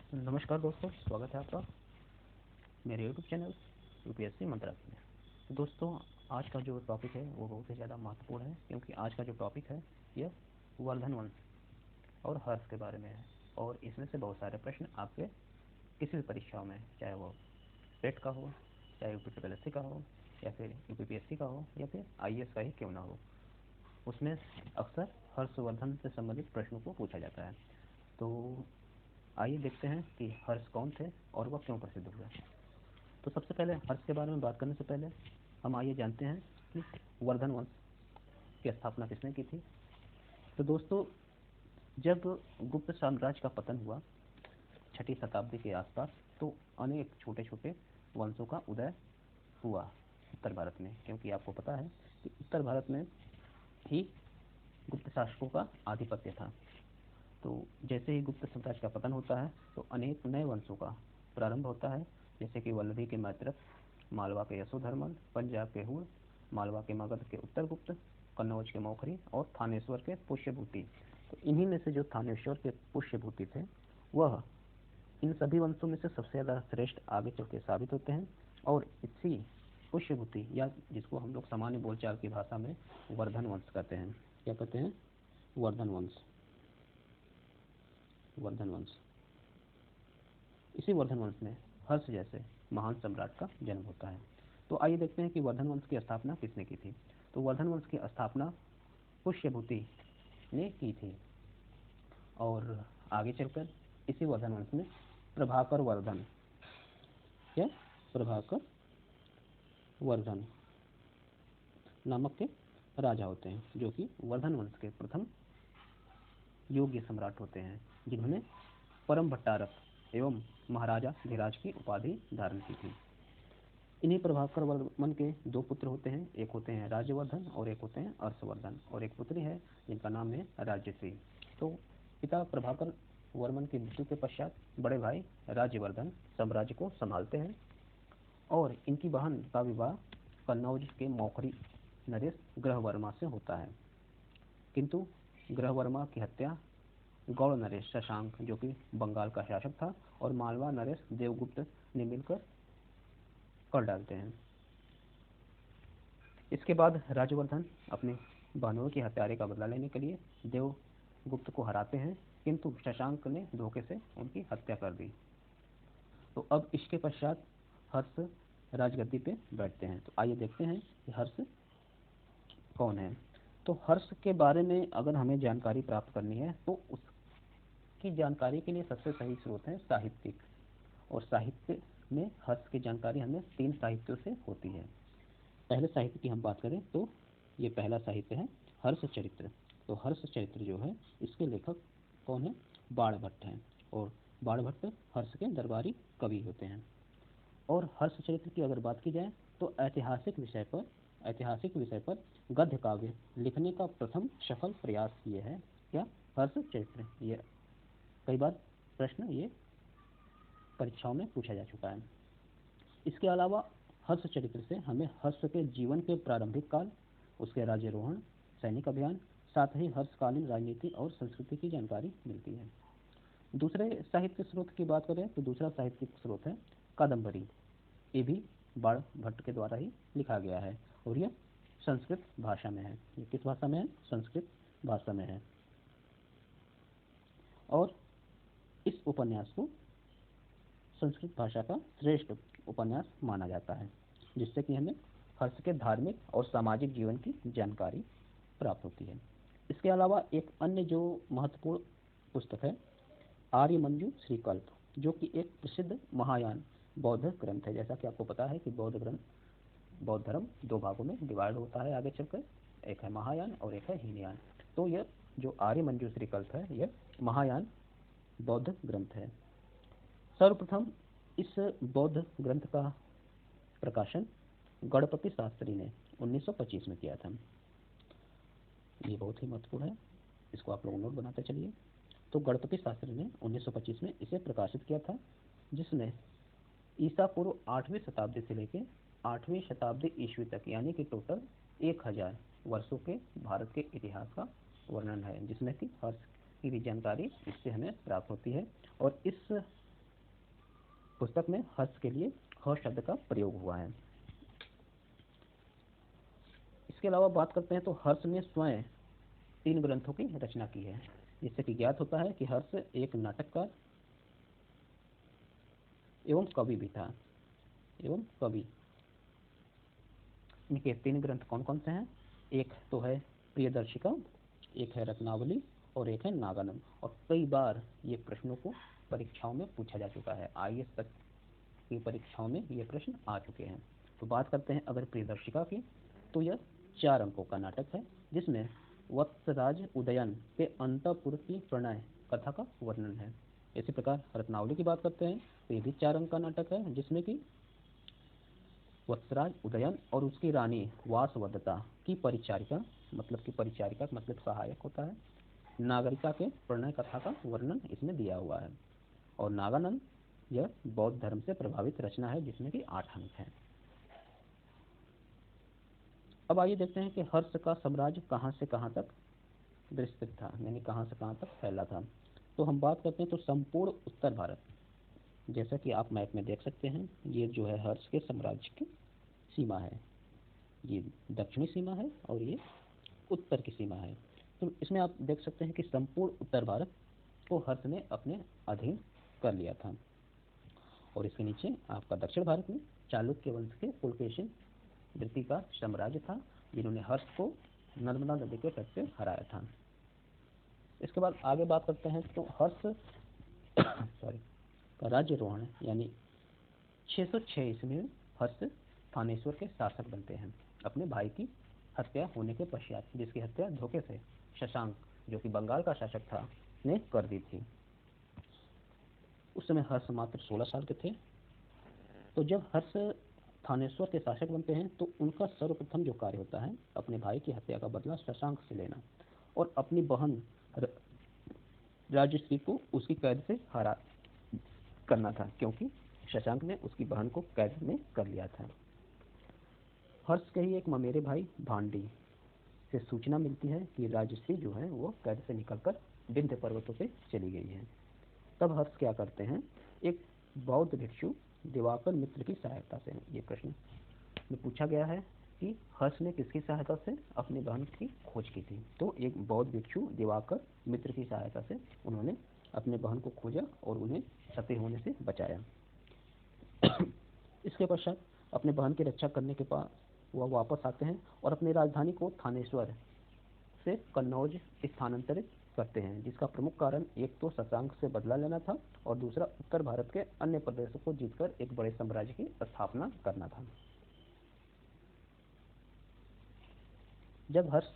नमस्कार दोस्तों, स्वागत है आपका मेरे यूट्यूब चैनल यूपीएससी मंत्रालय में। तो दोस्तों, आज का जो टॉपिक है वो बहुत ही ज़्यादा महत्वपूर्ण है, क्योंकि आज का जो टॉपिक है यह वर्धन वंश और हर्ष के बारे में है। और इसमें से बहुत सारे प्रश्न आपके किसी भी परीक्षाओं में, चाहे वो टेट का हो, चाहे यूपीपीएससी का हो, या फिर यूपीपीएससी का हो, या फिर आईएएस का ही क्यों ना हो, उसमें अक्सर हर्षवर्धन से संबंधित प्रश्नों को पूछा जाता है। तो आइए देखते हैं कि हर्ष कौन थे और वह क्यों प्रसिद्ध हुए। तो सबसे पहले हर्ष के बारे में बात करने से पहले हम आइए जानते हैं कि वर्धन वंश की स्थापना किसने की थी। तो दोस्तों, जब गुप्त साम्राज्य का पतन हुआ 6वीं शताब्दी के आसपास, तो अनेक छोटे छोटे वंशों का उदय हुआ उत्तर भारत में, क्योंकि आपको पता है कि उत्तर भारत में ही गुप्त शासकों का आधिपत्य था। तो जैसे ही गुप्त साम्राज्य का पतन होता है, तो अनेक नए वंशों का प्रारंभ होता है, जैसे कि वल्लभी के मैत्रक, मालवा के यशोधर्मन, पंजाब के हुण, मालवा के मगध के उत्तरगुप्त, कन्नौज के मौखरी और थानेश्वर के पुष्यभूति। तो इन्हीं में से जो थानेश्वर के पुष्यभूति थे, वह इन सभी वंशों में से सबसे ज़्यादा श्रेष्ठ आगे चल के साबित होते हैं। और इसी पुष्यभूति, या जिसको हम लोग सामान्य बोलचाल की भाषा में वर्धन वंश कहते हैं, क्या कहते हैं? वर्धन वंश। वर्धन वंश, इसी वर्धन वंश में हर्ष जैसे महान सम्राट का जन्म होता है। तो आइए देखते हैं कि वर्धन वंश की स्थापना किसने की थी। तो वर्धन वंश की स्थापना पुष्यभूति ने की थी, और आगे चलकर इसी वर्धन वंश में प्रभाकर वर्धन, क्या प्रभाकर वर्धन नामक के राजा होते हैं, जो कि वर्धन वंश के प्रथम योग्य सम्राट होते हैं, जिन्होंने परम भट्टारक एवं महाराजा धीराज की उपाधि धारण की थी। इन्हीं प्रभाकर वर्मन के दो पुत्र होते हैं, एक होते हैं राज्यवर्धन और एक होते हैं हर्षवर्धन, और एक पुत्री है जिनका नाम है राज्यश्री। तो पिता प्रभाकर वर्मन की मृत्यु के पश्चात बड़े भाई राज्यवर्धन साम्राज्य को संभालते हैं, और इनकी बहन का विवाह कन्नौज के मौखरी नरेश ग्रहवर्मा से होता है। किंतु ग्रहवर्मा की हत्या गौड़ नरेश शशांक, जो कि बंगाल का शासक था, और मालवा नरेश देवगुप्त ने मिलकर कर डालते हैं। इसके बाद राज्यवर्धन अपने बहनों की हत्यारे का बदला लेने के लिए देवगुप्त को हराते हैं, किंतु शशांक ने धोखे से उनकी हत्या कर दी। तो अब इसके पश्चात हर्ष राजगद्दी पे बैठते हैं। तो आइए देखते हैं कि हर्ष कौन है। तो हर्ष के बारे में अगर हमें जानकारी प्राप्त करनी है, तो उसकी जानकारी के लिए सबसे सही स्रोत है साहित्यिक, और साहित्य में हर्ष की जानकारी हमें 3 साहित्यों से होती है। पहले साहित्य की हम बात करें तो ये पहला साहित्य है हर्ष चरित्र। तो हर्ष चरित्र जो है, इसके लेखक कौन है? बाणभट्ट हैं, और बाणभट्ट हर्ष के दरबारी कवि होते हैं। और हर्ष चरित्र की अगर बात की जाए, तो ऐतिहासिक विषय पर गद्य काव्य लिखने का प्रथम सफल प्रयास ये है, क्या? हर्ष चरित्र। ये कई बार प्रश्न ये परीक्षाओं में पूछा जा चुका है। इसके अलावा हर्ष चरित्र से हमें हर्ष के जीवन के प्रारंभिक काल, उसके राज्यारोहण, सैनिक अभियान, साथ ही हर्षकालीन राजनीति और संस्कृति की जानकारी मिलती है। दूसरे साहित्य स्रोत की बात करें तो दूसरा साहित्यिक स्रोत है कादम्बरी। ये भी बाणभट्ट के द्वारा ही लिखा गया है, और यह संस्कृत भाषा में है। ये किस भाषा में है? संस्कृत भाषा में है। और इस उपन्यास को संस्कृत भाषा का श्रेष्ठ उपन्यास माना जाता है, जिससे कि हमें हर्ष के धार्मिक और सामाजिक जीवन की जानकारी प्राप्त होती है। इसके अलावा एक अन्य जो महत्वपूर्ण पुस्तक है आर्यमंजू श्रीकल्प, जो कि एक प्रसिद्ध महायान बौद्ध ग्रंथ है। जैसा कि आपको पता है कि बौद्ध धर्म 2 भागों में डिवाइड होता है आगे चलकर, एक है महायान और एक है हीनयान। तो यह जो आर्यमंजू श्रीकल्प है, यह महायान बौद्ध ग्रंथ है। सर्वप्रथम इस बौद्ध ग्रंथ का प्रकाशन गणपति शास्त्री ने 1925 में किया था। ये बहुत ही महत्वपूर्ण है, इसको आप लोग नोट बनाते चलिए। तो गणपति शास्त्री ने 1925 में इसे प्रकाशित किया था, जिसमें ईसा पूर्व 8वीं शताब्दी से लेकर 8वीं शताब्दी ईस्वी तक, यानी कि टोटल 1000 वर्षों के भारत के इतिहास का वर्णन है, जिसमें कि हर्ष की भी जानकारी इससे हमें प्राप्त होती है। और इस पुस्तक में हर्ष के लिए हर्ष शब्द का प्रयोग हुआ है। इसके अलावा बात करते हैं तो हर्ष ने स्वयं 3 ग्रंथों की रचना की है, जिससे कि ज्ञात होता है कि हर्ष एक नाटककार एवं कवि भी था एवं कवि। इनके 3 ग्रंथ कौन कौन से हैं? एक तो है प्रियदर्शिका, एक है रत्नावली और एक है नागानंद। और कई बार ये प्रश्नों को परीक्षाओं में पूछा जा चुका है, आईएएस तक की परीक्षाओं में ये प्रश्न आ चुके हैं। तो बात करते हैं अगर प्रियदर्शिका की, तो यह 4 अंकों का नाटक है, जिसमें वत्सराज उदयन के अंतःपुर की प्रणय कथा का वर्णन है। इसी प्रकार रत्नावली की बात करते हैं तो ये भी 4 अंक का नाटक है, जिसमें कि वत्सराज उदयन और उसकी रानी वासवदत्ता की परिचारिका मतलब सहायक होता है, नागरिका के प्रणय कथा का वर्णन इसमें दिया हुआ है। और नागानंद यह बौद्ध धर्म से प्रभावित रचना है, जिसमें कि 8 अंक हैं। अब आइए देखते हैं कि हर्ष का साम्राज्य कहाँ से कहाँ तक विस्तृत था, यानी कहाँ से कहाँ तक फैला था। तो हम बात करते हैं तो संपूर्ण उत्तर भारत, जैसा कि आप मैप में देख सकते हैं, ये जो है हर्ष के साम्राज्य की सीमा है, ये दक्षिणी सीमा है और ये उत्तर की सीमा है। तो इसमें आप देख सकते हैं कि संपूर्ण उत्तर भारत को हर्ष ने अपने अधीन कर लिया था। और इसके नीचे आपका दक्षिण भारत में चालुक्य वंश के पुलकेशिन द्वितीय का साम्राज्य था, जिन्होंने हर्ष को नर्मदा नदी के तट से हराया था। इसके बाद आगे बात करते हैं तो हर्ष का राज्यरोहण यानी 606 ईस्वी में हर्ष थानेश्वर के शासक बनते हैं, अपने भाई की हत्या होने के पश्चात, जिसकी हत्या धोखे से शशांक, जो कि बंगाल का शासक था, ने कर दी थी। उस समय हर्ष मात्र 16 साल के थे। तो जब हर्ष थानेश्वर के शासक बनते हैं तो उनका सर्वप्रथम जो कार्य होता है, अपने भाई की हत्या का बदला शशांक से लेना और अपनी बहन राजश्री को उसकी कैद से हरा करना था, क्योंकि शशांक ने उसकी बहन को कैद में कर लिया था। हर्ष के ही एक ममेरे भाई भांडी से सूचना मिलती है कि राजश्री जो है वो कैद से निकलकर विंध्य पर्वतों पे चली गई है। तब हर्ष क्या करते हैं, एक बौद्ध भिक्षु दिवाकर मित्र की सहायता से, ये प्रश्न में पूछा गया है कि हर्ष ने किसकी सहायता से अपनी बहन की खोज की थी, तो एक बौद्ध भिक्षु दिवाकर मित्र की सहायता से उन्होंने अपने बहन को खोजा और उन्हें सती होने से बचाया। इसके पश्चात अपने बहन की रक्षा करने के बाद वह वापस आते हैं और अपनी राजधानी को थानेश्वर से कन्नौज स्थानांतरित करते हैं, जिसका प्रमुख कारण एक तो शशांक से बदला लेना था और दूसरा उत्तर भारत के अन्य प्रदेशों को जीतकर एक बड़े साम्राज्य की स्थापना करना था। जब हर्ष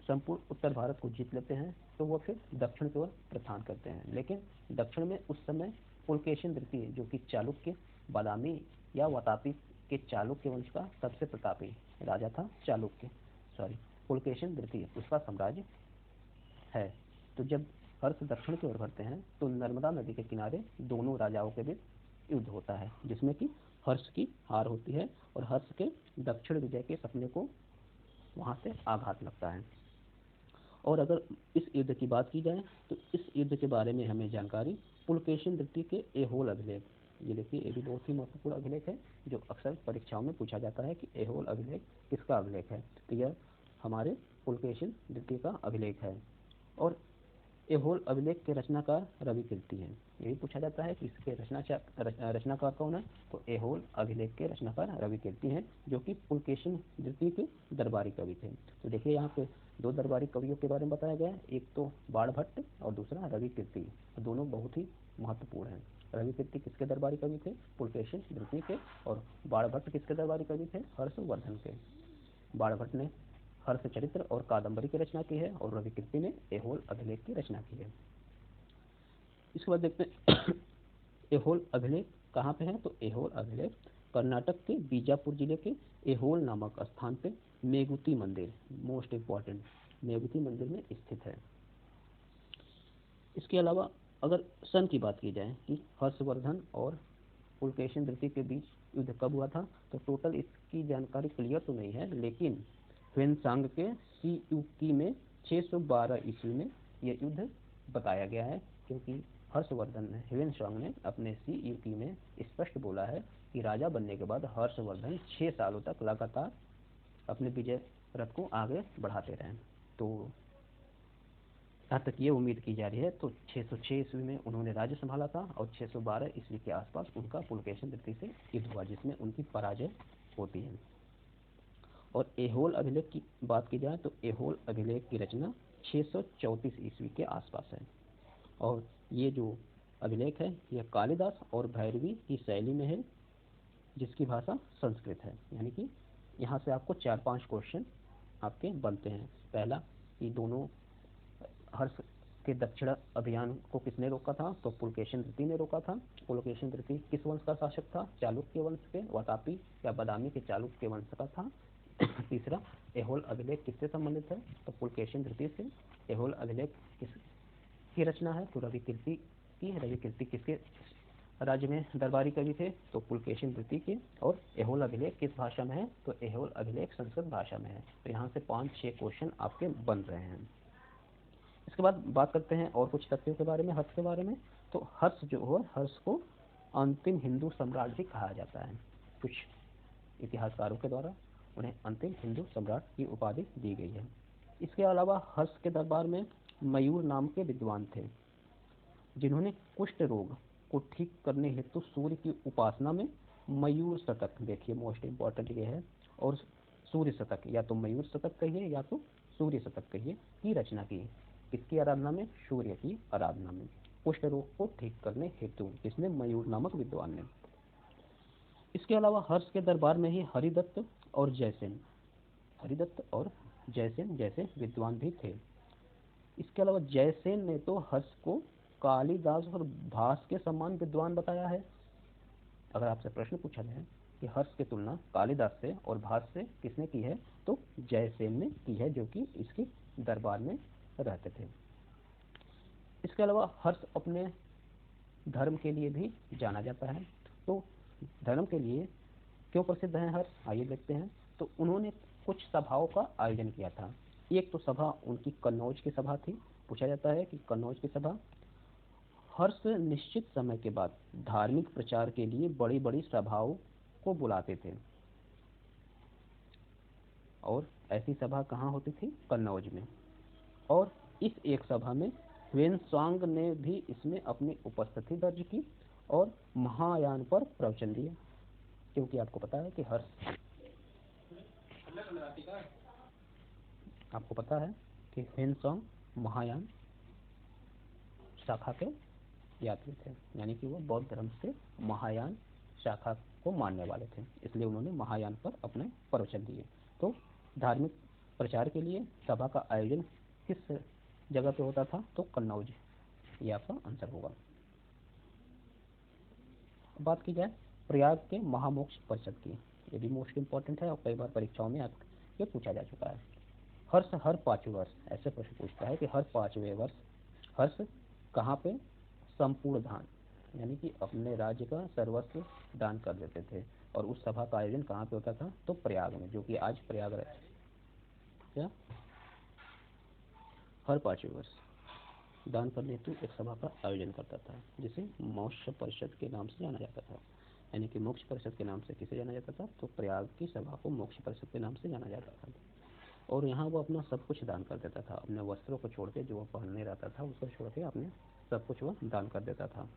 संपूर्ण उत्तर भारत को जीत लेते हैं तो वो फिर दक्षिण की ओर प्रस्थान करते हैं, लेकिन दक्षिण में उस समय पुलकेशिन द्वितीय, जो कि चालुक्य बादामी या वातापी के चालुक्य वंश का सबसे प्रतापी राजा था, पुलकेशिन द्वितीय, उसका साम्राज्य है। तो जब हर्ष दक्षिण की ओर बढ़ते हैं तो नर्मदा नदी के किनारे दोनों राजाओं के बीच युद्ध होता है, जिसमें कि हर्ष की हार होती है और हर्ष के दक्षिण विजय के सपने को वहां से आघात लगता है। और अगर इस युद्ध की बात की जाए तो इस युद्ध के बारे में हमें जानकारी पुलकेशिन द्वितीय के एहोल अभिलेख, ये देखिए ये भी बहुत ही महत्वपूर्ण अभिलेख है, जो अक्सर परीक्षाओं में पूछा जाता है कि एहोल अभिलेख किसका अभिलेख है, तो यह हमारे पुलकेशिन द्वितीय का अभिलेख है। और एहोल अभिलेख के रचनाकार रवि कीर्ति हैं, ये भी पूछा जाता है कि इसके रचनाकार कौन है, तो एहोल अभिलेख के रचनाकार रवि कीर्ति हैं, जो कि पुलकेशिन द्वितीय के दरबारी कवि थे। तो देखिए यहाँ पे 2 दरबारी कवियों के बारे में बताया गया है, एक तो बाणभट्ट और दूसरा रवि कीर्ति, दोनों बहुत ही महत्वपूर्ण हैं। रवि कीर्ति किसके दरबारी कवि थे, पुलकेशिन द्वितीय के, और बाणभट्ट किसके दरबारी कवि थे, हर्षवर्धन के। बाणभट्ट ने हर्ष चरित्र और कादंबरी की रचना की है और रवि कीर्ति ने एहोल अभिलेख की रचना की है। इसके बाद देखते हैं एहोल अभिलेख कहाँ पे है, तो एहोल अभिलेख कर्नाटक के बीजापुर जिले के एहोल नामक स्थान पे मेगुती मंदिर, मोस्ट इम्पॉर्टेंट, मेगुती मंदिर में स्थित है। इसके अलावा अगर सन की बात की जाए कि हर्षवर्धन और पुलकेशिन द्वितीय के बीच युद्ध कब हुआ था, तो टोटल इसकी जानकारी क्लियर तो नहीं है, लेकिन ह्वेनसांग के सीयूकी में 612 ईस्वी में यह युद्ध बताया गया है, क्योंकि हर्षवर्धन ने ह्वेनसांग ने अपने सीयूकी में स्पष्ट बोला है कि राजा बनने के बाद हर्षवर्धन 6 सालों तक लगातार अपने विजय रथ को आगे बढ़ाते रहे। तो यहाँ तक ये उम्मीद की जा रही है। तो 606 ईस्वी में उन्होंने राज्य संभाला था और 612 ईस्वी के आसपास उनका पुलकेशिन तृतीय से युद्ध हुआ, जिसमें उनकी पराजय होती है। और ऐहोल अभिलेख की बात की जाए तो ऐहोल अभिलेख की रचना 634 ईस्वी के आसपास है। और ये जो अभिलेख है यह कालिदास और भैरवी की शैली में है, जिसकी भाषा संस्कृत है। यानी कि यहाँ से आपको 4-5 क्वेश्चन आपके बनते हैं। पहला कि दोनों हर्ष के दक्षिण अभियान को किसने रोका था? तो पुलकेशिन तृतीय ने रोका था। पुलकेशिन तृतीय किस वंश का शासक था? चालुक्य वंश के, वातापी या बादामी के चालुक्य वंश का था। तीसरा, ऐहोल अभिलेख किससे संबंधित है? तो पुलकेशिन तृतीय से। ऐहोल अभिलेख किसकी रचना है? तो रवि कीर्ति की। रवि कीर्ति किसके राज्य में दरबारी कवि थे? तो पुलकेशिन तृतीय के। और ऐहोल अभिलेख किस भाषा में है? तो ऐहोल अभिलेख संस्कृत भाषा में है। तो यहाँ से 5-6 क्वेश्चन आपके बन रहे हैं। इसके बाद बात करते हैं और कुछ तथ्यों के बारे में, हर्ष के बारे में। तो हर्ष जो है, हर्ष को अंतिम हिंदू सम्राट भी कहा जाता है। कुछ इतिहासकारों के द्वारा उन्हें अंतिम हिंदू सम्राट की उपाधि दी गई है। इसके अलावा हर्ष के दरबार में मयूर नाम के विद्वान थे, जिन्होंने कुष्ठ रोग को ठीक करने हेतु सूर्य की उपासना में मयूर शतक, देखिए मोस्ट इम्पॉर्टेंट ये है, और सूर्य शतक, या तो मयूर शतक कहिए या तो सूर्य शतक कहिए, की रचना की। किसकी आराधना में? सूर्य की आराधना में, कुष्ठ रोग को ठीक करने हेतु। किसने? मयूर नामक विद्वान ने। इसके अलावा हर्ष के दरबार में ही हरिदत्त और जयसेन, हरिदत्त और जयसेन जैसे विद्वान भी थे। इसके अलावा जयसेन ने तो हर्ष को कालिदास और भास के समान विद्वान बताया है। अगर आपसे प्रश्न पूछा जाए कि हर्ष की तुलना कालिदास से और भास से किसने की है, तो जयसेन ने की है, जो कि इसके दरबार में रहते थे। इसके अलावा हर्ष अपने धर्म के लिए भी जाना जाता है। तो धर्म के लिए क्यों प्रसिद्ध है हर्ष? आइए देखते हैं। तो उन्होंने कुछ सभाओं का आयोजन किया था। एक तो सभा उनकी कन्नौज की सभा थी। पूछा जाता है कि कन्नौज की सभा। हर्ष निश्चित समय के बाद धार्मिक प्रचार के लिए बड़ी बड़ी सभाओं को बुलाते थे, और ऐसी सभा कहाँ होती थी? कन्नौज में। और इस एक सभा में ह्वेनसांग ने भी इसमें अपनी उपस्थिति दर्ज की और महायान पर प्रवचन दिया। क्योंकि आपको पता है कि ह्वेनसांग महायान शाखा के यात्री थे, यानी कि वो बौद्ध धर्म से महायान शाखा को मानने वाले थे, इसलिए उन्होंने महायान पर अपने प्रवचन दिए। तो धार्मिक प्रचार के लिए सभा का आयोजन किस जगह पे होता था? तो कन्नौज। ये आपका आंसर होगा। बात की जाए प्रयाग के महामोक्ष परिषद की, ये भी मोस्ट इंपॉर्टेंट है और कई बार परीक्षाओं में ये पूछा जा चुका है। हर्ष हर 5वें वर्ष, ऐसे प्रश्न पूछता है कि हर 5वें वर्ष हर्ष कहाँ पे संपूर्ण दान, यानी कि अपने राज्य का सर्वस्व दान कर देते थे। और उस सभा का आयोजन कहाँ पे होता था? तो प्रयाग में, जो कि आज प्रयागराज। क्या? हर 5वें वर्ष दान करने हेतु एक सभा का आयोजन करता था, जिसे मोक्ष परिषद के नाम से जाना जाता था। यानी कि मोक्ष परिषद के नाम से किसे जाना जाता था? तो प्रयाग की सभा को मोक्ष परिषद के नाम से जाना जाता था। और यहाँ वो अपना सब कुछ दान कर देता था, अपने वस्त्रों को छोड़ के, जो वो पहनने रहता था उसको छोड़ के अपने सब कुछ वो दान कर देता था।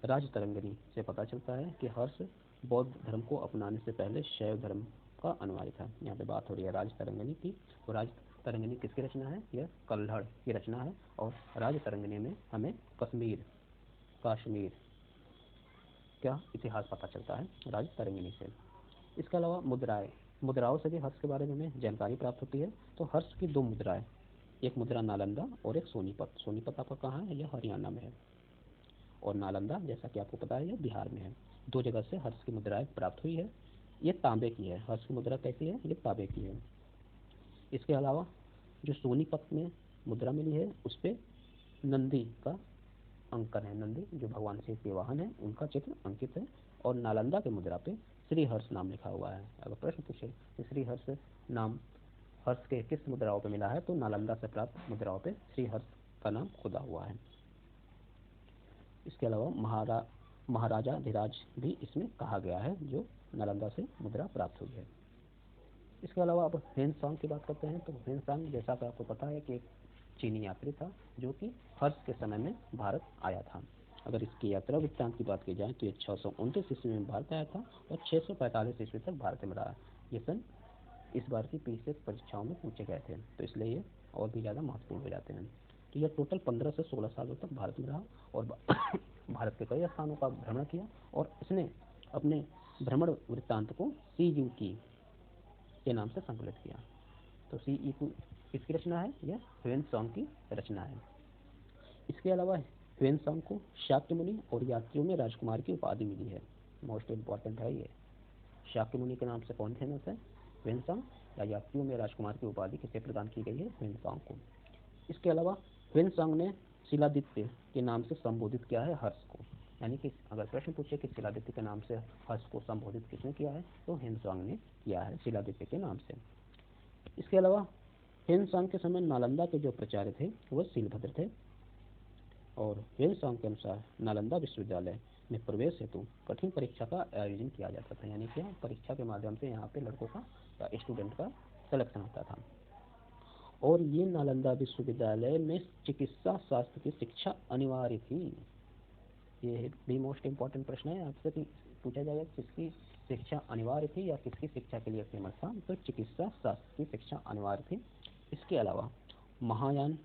राजतरंगिणी से पता चलता है कि हर्ष बौद्ध धर्म को अपनाने से पहले शैव धर्म का अनुयायी था। यहाँ पे बात हो रही है राजतरंगिणी की। तो राजतरंगिणी किसकी रचना है? यह कल्हड़ की रचना है। और राजतरंगिणी में हमें कश्मीर का इतिहास पता चलता है राजतरंगिणी से। इसके अलावा मुद्राओं से भी हर्ष के बारे में हमें जानकारी प्राप्त होती है। तो हर्ष की 2 मुद्राएं, एक मुद्रा नालंदा और एक सोनीपत। सोनीपत आपका कहाँ है? यह हरियाणा में है। और नालंदा, जैसा कि आपको पता है, यह बिहार में है। 2 जगह से हर्ष की मुद्राएं प्राप्त हुई है। ये तांबे की है। हर्ष की मुद्रा कैसी है? ये तांबे की है। इसके अलावा जो सोनीपत में मुद्रा मिली है उस पर नंदी का अंकन है। नंदी जो भगवान शिव के वाहन है, उनका चित्र अंकित है। और नालंदा के मुद्रा पे श्री हर्ष नाम लिखा हुआ है। अगर प्रश्न पूछे कि श्री हर्ष नाम हर्ष के किस मुद्राओं पे मिला है, तो नालंदा से प्राप्त मुद्राओं पे श्री हर्ष का नाम खुदा हुआ है। इसके अलावा महाराजा धीराज भी इसमें कहा गया है, जो नालंदा से मुद्रा प्राप्त हुई है। इसके अलावा अब ह्वेनसांग की बात करते हैं। तो ह्वेनसांग, जैसा कि आपको पता है कि एक चीनी यात्री था जो कि हर्ष के समय में भारत आया था। अगर इसकी यात्रा वृत्तांत की बात की जाए तो ये 629 ईस्वी में भारत आया था और 645 ईस्वी तक भारत में रहा। ये सन इस बार की पीछे परीक्षाओं में पूछे गए थे, तो इसलिए ये और भी ज़्यादा महत्वपूर्ण हो जाते हैं। तो यह टोटल 15 से 16 सालों तक भारत में रहा और भारत के कई स्थानों का भ्रमण किया और इसने अपने भ्रमण वृत्तांत को CUT के नाम से संकलित किया। तो CUT किसकी रचना है? यह ह्वेनसांग की रचना है। इसके अलावा ह्वेनसांग को शाक्य मुनि और यात्रियों में राजकुमार की उपाधि मिली है। मोस्ट इम्पॉर्टेंट है ये। शाक्य मुनि के नाम से कौन फेमस है? ह्वेनसांग। या यात्रियों में राजकुमार की उपाधि किसे प्रदान की गई है? ह्वेनसांग को। इसके अलावा ह्वेनसांग ने शिलादित्य के नाम से संबोधित किया है हर्ष को। यानी कि अगर प्रश्न पूछे कि शिलादित्य के नाम से हर्ष को संबोधित किसने किया है, तो ह्वेनसांग ने किया है शिलादित्य के नाम से। इसके अलावा ह्वेनसांग के समय नालंदा के जो प्राचार्य थे वह शीलभद्र थे और ह्वेनसांग के अनुसार नालंदा विश्वविद्यालय में प्रवेश हेतु कठिन परीक्षा का आयोजन किया जाता था। यानी कि परीक्षा के माध्यम से यहाँ पे लड़कों का या स्टूडेंट का सिलेक्शन होता था। और ये नालंदा विश्वविद्यालय में चिकित्सा शास्त्र की शिक्षा अनिवार्य थी। ये भी मोस्ट इम्पॉर्टेंट प्रश्न है, आपसे पूछा जाएगा किसकी शिक्षा अनिवार्य थी या किसकी शिक्षा के लिए फेमस था, तो चिकित्सा शास्त्र की शिक्षा अनिवार्य थी। इसके अलावा महायान,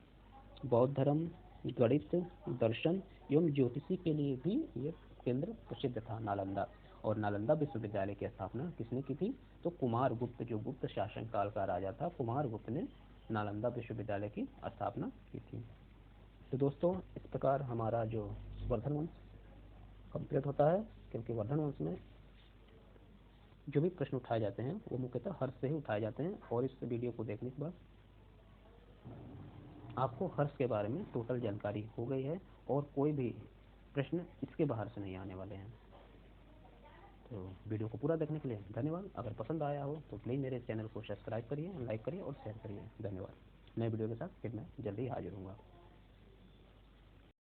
बौद्ध धर्म, गणित, दर्शन एवं ज्योतिषी के लिए भी ये केंद्र प्रसिद्ध था नालंदा। और नालंदा विश्वविद्यालय की स्थापना किसने की थी? तो कुमारगुप्त, जो गुप्त शासन काल का राजा था, कुमारगुप्त ने नालंदा विश्वविद्यालय की स्थापना की थी। तो दोस्तों, इस प्रकार हमारा जो वर्धन वंश कंप्लीट होता है, क्योंकि वर्धन वंश में जो भी प्रश्न उठाए जाते हैं वो मुख्यतः हर्ष से ही उठाए जाते हैं। और इस वीडियो को देखने के बाद आपको हर्ष के बारे में टोटल जानकारी हो गई है और कोई भी प्रश्न इसके बाहर से नहीं आने वाले हैं। तो वीडियो को पूरा देखने के लिए धन्यवाद। अगर पसंद आया हो तो प्लीज़ मेरे चैनल को सब्सक्राइब करिए, लाइक करिए और शेयर करिए। धन्यवाद। नए वीडियो के साथ फिर मैं जल्दी हाजिर हूँगा।